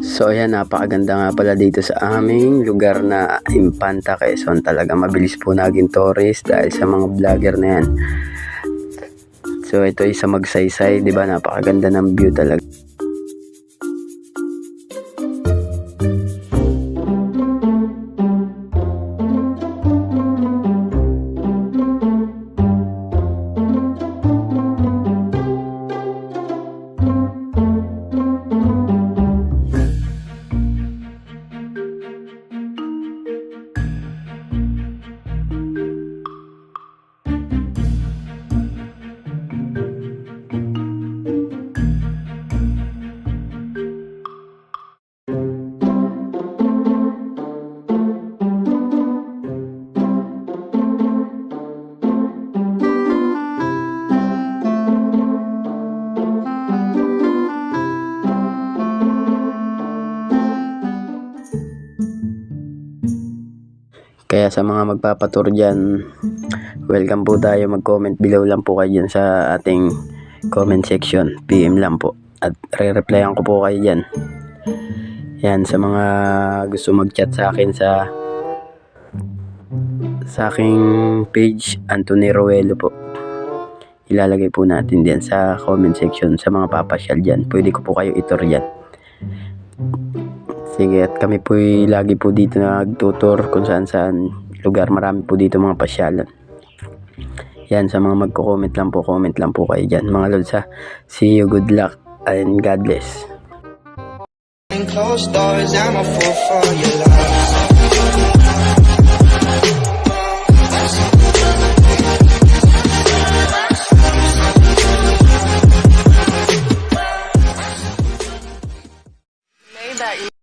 So ayan, napakaganda nga pala dito sa aming lugar na Infanta, Quezon. Talaga mabilis po naging tourist dahil sa mga vlogger na yan. So ito isa Magsaysay, di ba? Napakaganda ng view talaga. Kaya sa mga magpapatur dyan, welcome po tayo. Mag-comment below lang po kayo dyan sa ating comment section. PM lang po. At re-replyan ko po kayo dyan. Yan, sa mga gusto mag-chat sa akin sa aking page, Anthony Roelo po. Ilalagay po natin dyan sa comment section sa mga papasyal dyan. Pwede ko po kayo itur dyan. Sige, at kami po lagi po dito nagtutur kung saan lugar. Marami po dito mga pasyalan. Yan, sa mga magko-comment lang po, comment lang po kayo dyan. Mga lods ha, see you, good luck, and God bless. Closed doors, I'm a fool for your love. That